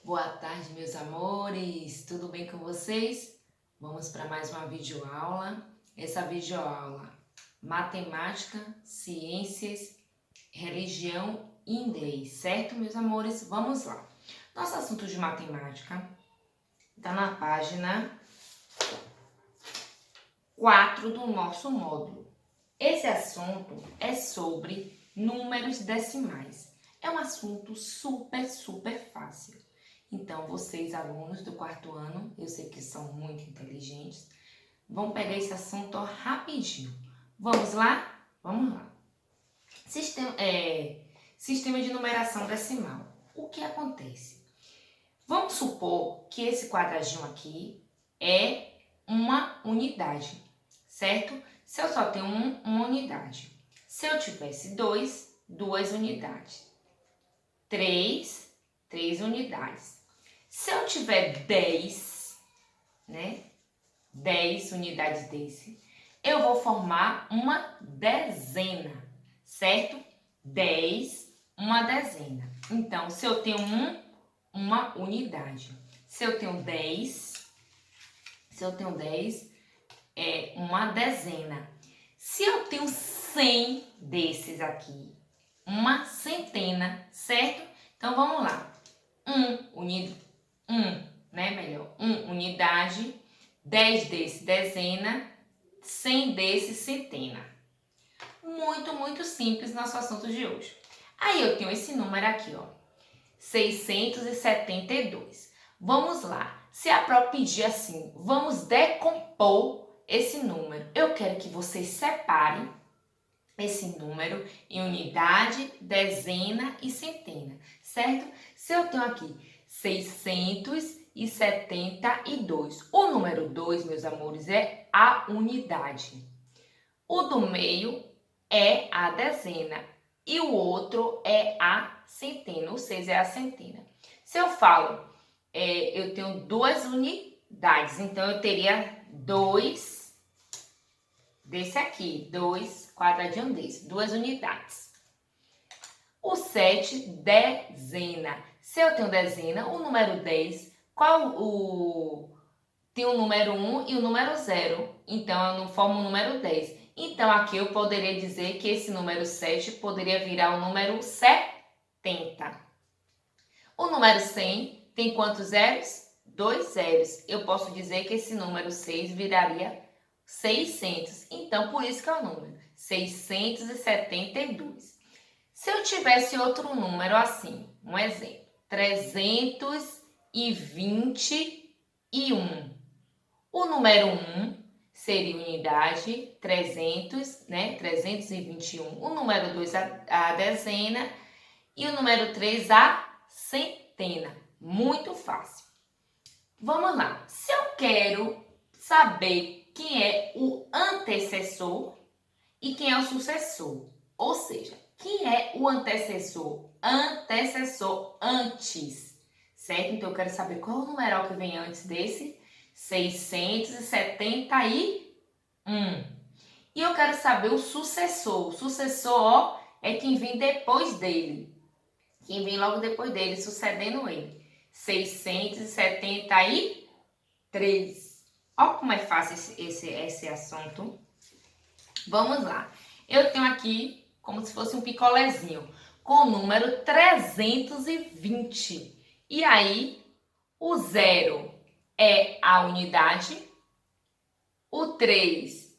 Boa tarde, meus amores, tudo bem com vocês? Vamos para mais uma videoaula. Essa videoaula, matemática, ciências, religião e inglês, certo, meus amores? Vamos lá. Nosso assunto de matemática está na página 4 do nosso módulo. Esse assunto é sobre números decimais. É um assunto super fácil. Então, vocês, alunos do quarto ano, eu sei que são muito inteligentes, vão pegar esse assunto rapidinho. Vamos lá? Vamos lá. Sistema de numeração decimal. O que acontece? Vamos supor que esse quadradinho aqui é uma unidade, certo? Se eu só tenho uma unidade. Se eu tivesse duas unidades. Três unidades. Se eu tiver 10, né? 10 unidades desse, eu vou formar uma dezena, certo? 10, uma dezena. Então, se eu tenho uma unidade. Se eu tenho 10, é uma dezena. Se eu tenho 100 desses aqui, uma centena, certo? Então, vamos lá. Unidade, 10 desse, dezena, 100 desse, centena. Muito simples nosso assunto de hoje. Aí eu tenho esse número aqui, ó, 672. Vamos lá. Se a prova pedir assim, vamos decompor esse número. Eu quero que vocês separem esse número em unidade, dezena e centena, certo? Se eu tenho aqui 672, o número 2, meus amores, é a unidade. O do meio é a dezena e o outro é a centena, o 6 é a centena. Se eu falo, eu tenho duas unidades, então eu teria 2 desse aqui, 2 quadradinho desse, 2 unidades. O 7, dezena. Se eu tenho dezena, o número 10, tem o número 1 e o número 0. Então, eu não formo o número 10. Então, aqui eu poderia dizer que esse número 7 poderia virar o número 70. O número 100 tem quantos zeros? 2 zeros. Eu posso dizer que esse número 6 viraria 600. Então, por isso que é o número 672. Se eu tivesse outro número assim, um exemplo, 321. O número 1 seria unidade, 300, né? 321. O número 2 a dezena e o número 3 a centena. Muito fácil. Vamos lá. Se eu quero saber quem é o antecessor e quem é o sucessor, ou seja, quem é o antecessor? Antecessor antes, certo? Então, eu quero saber qual é o numeral que vem antes desse 671. E eu quero saber o sucessor. O sucessor, ó, é quem vem depois dele. Quem vem logo depois dele, sucedendo ele. 673. Ó como é fácil esse assunto. Vamos lá. Eu tenho aqui como se fosse um picolézinho com o número 320. E aí, o 0 é a unidade, o 2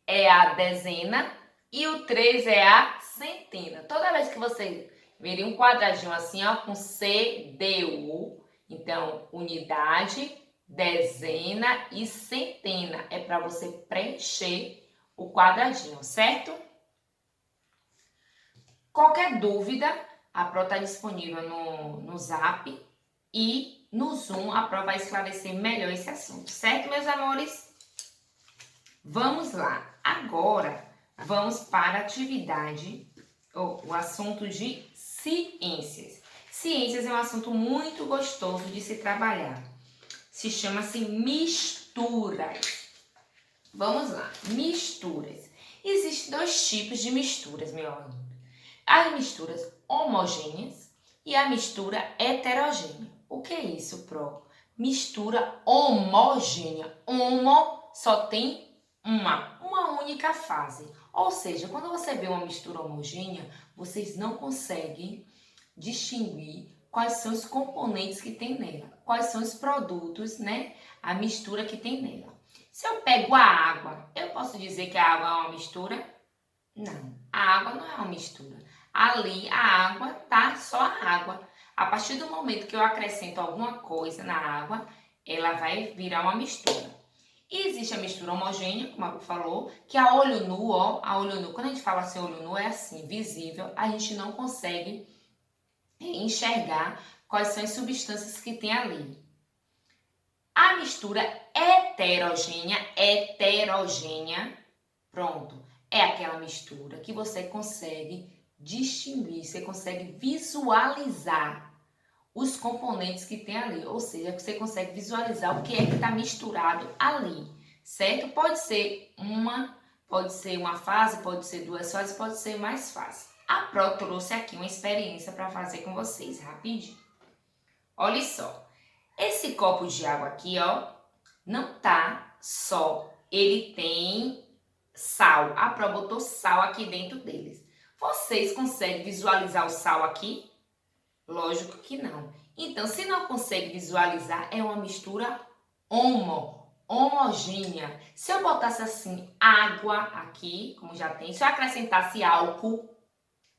é a dezena e o 3 é a centena. Toda vez que você ver um quadradinho assim, ó, com CDU, então, unidade, dezena e centena. É para você preencher o quadradinho, certo? Qualquer dúvida, a Pro está disponível no Zap e no Zoom a Pro vai esclarecer melhor esse assunto, certo, meus amores? Vamos lá. Agora, vamos para a atividade, o assunto de ciências. Ciências é um assunto muito gostoso de se trabalhar. Se chama-se misturas. Vamos lá, misturas. Existem dois tipos de misturas, meu aluno. As misturas homogêneas e a mistura heterogênea. O que é isso, Pro? Mistura homogênea. Homo só tem uma única fase. Ou seja, quando você vê uma mistura homogênea, vocês não conseguem distinguir quais são os componentes que tem nela, quais são os produtos, né? A mistura que tem nela. Se eu pego a água, eu posso dizer que a água é uma mistura? Não, a água não é uma mistura. Ali a água tá só a água. A partir do momento que eu acrescento alguma coisa na água, ela vai virar uma mistura. E existe a mistura homogênea, como a Lu falou, que a olho nu, ó, a olho nu, quando a gente fala assim, olho nu, é assim, visível, a gente não consegue enxergar quais são as substâncias que tem ali. A mistura heterogênea, pronto, é aquela mistura que você consegue distinguir, você consegue visualizar os componentes que tem ali, ou seja, você consegue visualizar o que é que está misturado ali, certo? Pode ser uma fase, pode ser duas fases, pode ser mais fases. A Pro trouxe aqui uma experiência para fazer com vocês, rapidinho. Olha só, esse copo de água aqui, ó, não tá só, ele tem sal. A Pro botou sal aqui dentro deles. Vocês conseguem visualizar o sal aqui? Lógico que não. Então, se não consegue visualizar, é uma mistura homogênea. Se eu botasse assim, água aqui, como já tem, se eu acrescentasse álcool,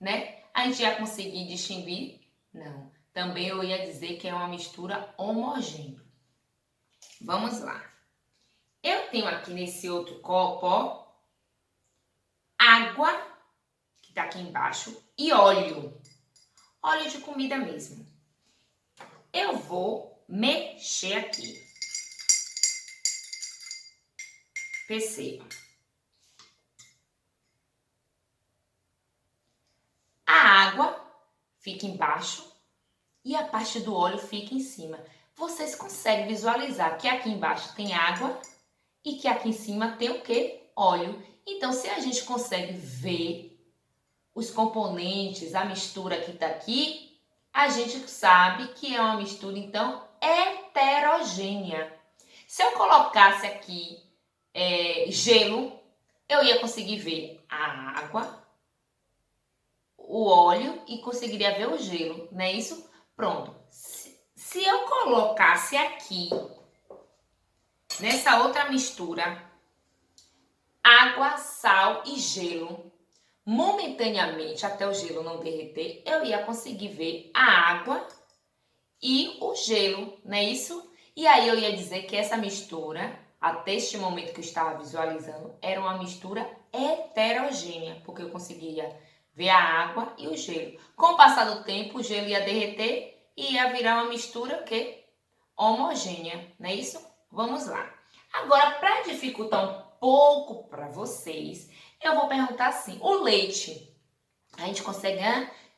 né? A gente ia conseguir distinguir? Não. Também eu ia dizer que é uma mistura homogênea. Vamos lá. Eu tenho aqui nesse outro copo, ó, água, que tá aqui embaixo, e óleo. Óleo de comida mesmo. Eu vou mexer aqui. Perceba. A água fica embaixo e a parte do óleo fica em cima. Vocês conseguem visualizar que aqui embaixo tem água e que aqui em cima tem o quê? Óleo. Então, se a gente consegue ver os componentes, a mistura que está aqui, a gente sabe que é uma mistura, então, heterogênea. Se eu colocasse aqui gelo, eu ia conseguir ver a água, o óleo e conseguiria ver o gelo, não é isso? Pronto. Se eu colocasse aqui, nessa outra mistura, água, sal e gelo, momentaneamente, até o gelo não derreter, eu ia conseguir ver a água e o gelo, não é isso? E aí eu ia dizer que essa mistura, até este momento que eu estava visualizando, era uma mistura heterogênea, porque eu conseguia ver a água e o gelo. Com o passar do tempo, o gelo ia derreter e ia virar uma mistura que homogênea, não é isso? Vamos lá. Agora, para dificultar um pouco para vocês, eu vou perguntar assim: o leite, a gente consegue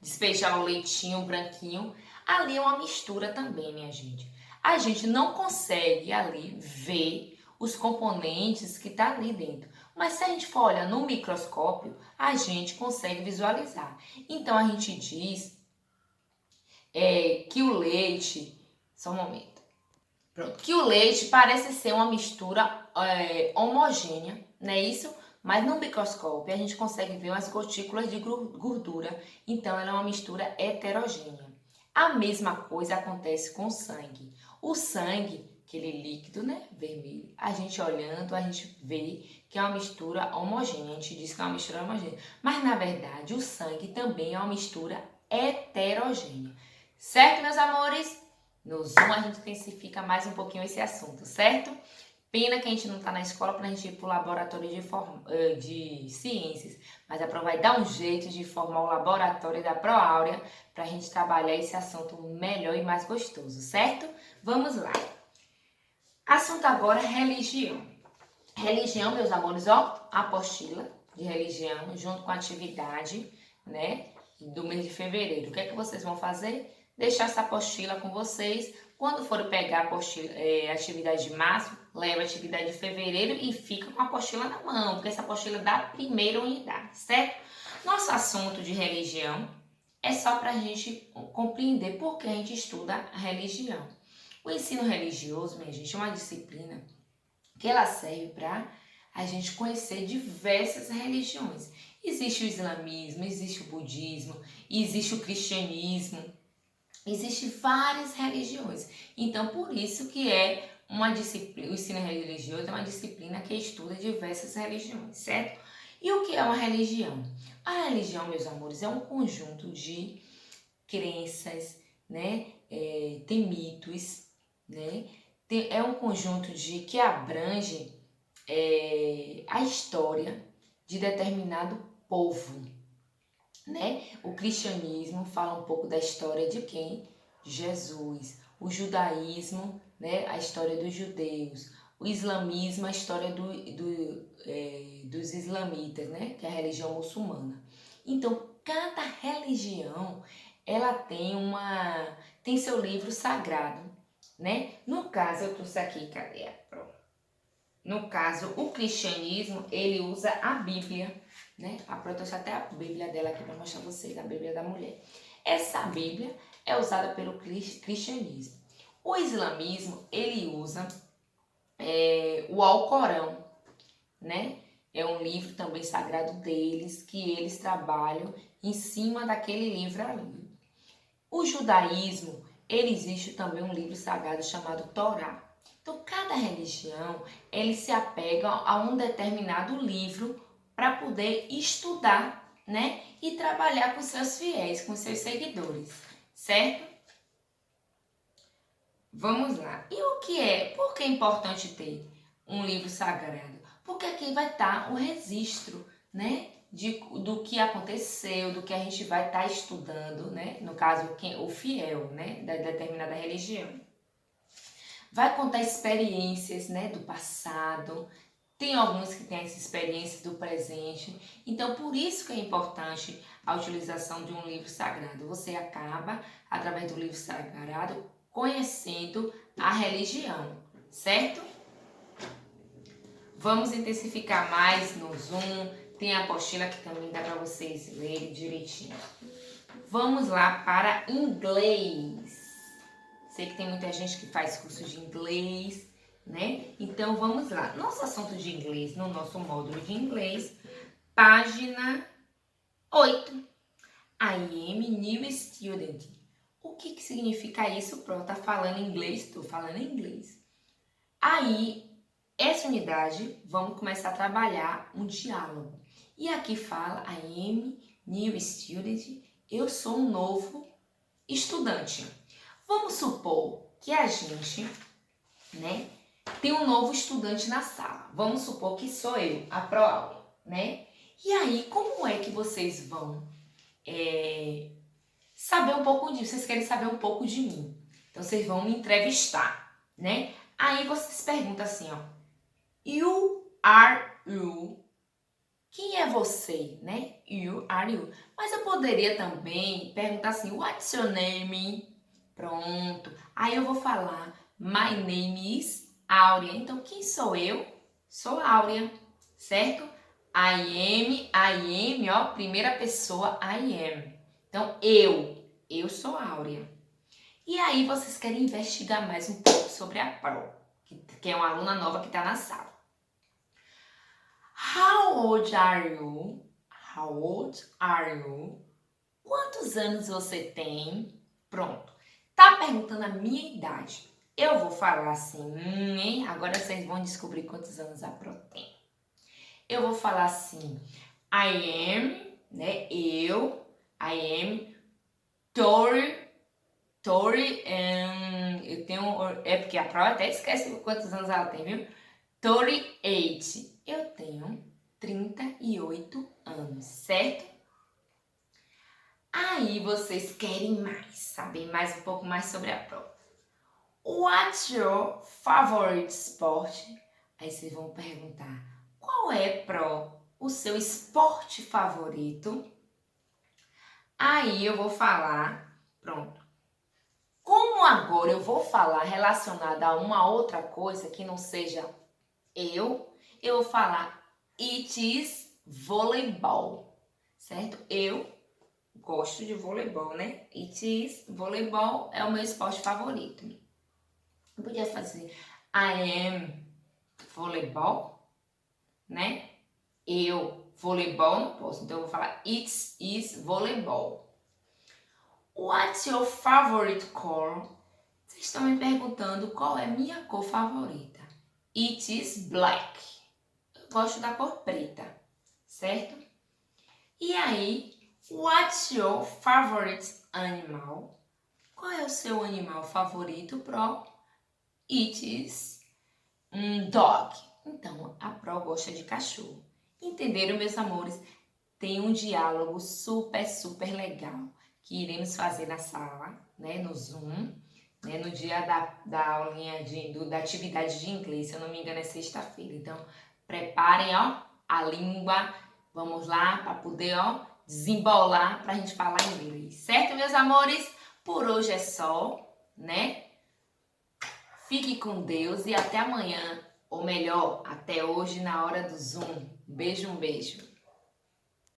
despejar o leitinho branquinho? Ali é uma mistura também, minha gente. A gente não consegue ali ver os componentes que tá ali dentro. Mas se a gente for olhar no microscópio, a gente consegue visualizar. Então, a gente diz que o leite... Só um momento. Pronto. Que o leite parece ser uma mistura homogênea, não é isso? Mas no microscópio a gente consegue ver umas gotículas de gordura. Então, ela é uma mistura heterogênea. A mesma coisa acontece com o sangue. O sangue, aquele líquido, né, vermelho, a gente olhando, a gente vê que é uma mistura homogênea. A gente diz que é uma mistura homogênea. Mas, na verdade, o sangue também é uma mistura heterogênea. Certo, meus amores? No Zoom a gente intensifica mais um pouquinho esse assunto, certo? Pena que a gente não está na escola para a gente ir para o laboratório de ciências, mas a Pro vai dar um jeito de formar o laboratório da ProAurea para a gente trabalhar esse assunto melhor e mais gostoso, certo? Vamos lá. Assunto agora, religião. Religião, meus amores, ó, apostila de religião junto com a atividade, né, do mês de fevereiro. O que é que vocês vão fazer? Deixar essa apostila com vocês. Quando for pegar a atividade de março, leva a atividade de fevereiro e fica com a apostila na mão, porque essa apostila é da primeira unidade, certo? Nosso assunto de religião é só para a gente compreender por que a gente estuda a religião. O ensino religioso, minha gente, é uma disciplina que ela serve para a gente conhecer diversas religiões. Existe o islamismo, existe o budismo, existe o cristianismo, existem várias religiões. Então, por isso que é uma disciplina, o ensino religioso é uma disciplina que estuda diversas religiões, certo? E o que é uma religião? A religião, meus amores, é um conjunto de crenças, né? Tem mitos, né? É um conjunto que abrange a história de determinado povo, né? O cristianismo fala um pouco da história de quem? Jesus. O judaísmo, né? A história dos judeus. O islamismo, a história dos islamitas, né? Que é a religião muçulmana. Então, cada religião, ela tem seu livro sagrado, né? No caso, eu trouxe aqui, cadê a prova? No caso, o cristianismo, ele usa a Bíblia, né? Eu trouxe até a Bíblia dela aqui para mostrar a vocês, a Bíblia da mulher. Essa Bíblia é usada pelo cristianismo. O islamismo, ele usa o Alcorão, né? É um livro também sagrado deles, que eles trabalham em cima daquele livro ali. O judaísmo, ele existe também um livro sagrado chamado Torá. Então, cada religião, ele se apega a um determinado livro para poder estudar, né? E trabalhar com seus fiéis, com seus seguidores, certo? Vamos lá. E o que é? Por que é importante ter um livro sagrado? Porque aqui vai estar o registro, né? Do que aconteceu, do que a gente vai estar estudando, né? No caso, o fiel, né? Da determinada religião. Vai contar experiências, né? Do passado. Tem alguns que têm essa experiência do presente. Então, por isso que é importante a utilização de um livro sagrado. Você acaba, através do livro sagrado, conhecendo a religião, certo? Vamos intensificar mais no Zoom. Tem a apostila que também dá para vocês lerem direitinho. Vamos lá para inglês. Sei que tem muita gente que faz curso de inglês, né? Então vamos lá. Nosso assunto de inglês, no nosso módulo de inglês, página 8. I am new student. O que significa isso? Pronto, tá falando inglês? Estou falando inglês. Aí, essa unidade, vamos começar a trabalhar um diálogo. E aqui fala, I am new student. Eu sou um novo estudante. Vamos supor que a gente, né, tem um novo estudante na sala. Vamos supor que sou eu, a Proaula, né? E aí, como é que vocês vão saber um pouco disso? Vocês querem saber um pouco de mim. Então, vocês vão me entrevistar, né? Aí, vocês perguntam assim, ó. You are you. Quem é você, né? You are you. Mas eu poderia também perguntar assim, what's your name? Pronto. Aí eu vou falar, my name is Áurea. Então, quem sou eu? Sou Áurea, certo? I am, ó, primeira pessoa, I am. Então, eu sou Áurea. E aí, vocês querem investigar mais um pouco sobre a Pro, que é uma aluna nova que está na sala. How old are you? How old are you? Quantos anos você tem? Pronto. Tá perguntando a minha idade. Eu vou falar assim, hein? Agora vocês vão descobrir quantos anos a Pro tem. Eu vou falar assim, I am, né? I am Tori, eu tenho, é porque a Pro até esquece quantos anos ela tem, viu? 38. Eu tenho 38 anos, certo? Aí vocês querem mais, saber mais um pouco mais sobre a prova. What's your favorite sport? Aí vocês vão perguntar, qual é, Pro, o seu esporte favorito? Aí eu vou falar, pronto. Como agora eu vou falar relacionada a uma outra coisa que não seja eu vou falar it is volleyball, certo? Eu gosto de voleibol, né? It is, voleibol é o meu esporte favorito. Eu podia fazer I am voleibol, né? Eu, voleibol, não posso. Então eu vou falar it is voleibol. What's your favorite color? Vocês estão me perguntando qual é minha cor favorita. It is black. Eu gosto da cor preta, certo? E aí, what's your favorite animal? Qual é o seu animal favorito, Pro? It is dog. Então, a Pro gosta de cachorro. Entenderam, meus amores? Tem um diálogo super, super legal que iremos fazer na sala, né, no Zoom, né, no dia da aulinha da atividade de inglês, se eu não me engano é sexta-feira. Então, preparem, ó, a língua, vamos lá, para poder, ó, desembolar para a gente falar inglês. Certo, meus amores? Por hoje é só, né? Fique com Deus e até amanhã, ou melhor, até hoje na hora do Zoom. Beijo, um beijo.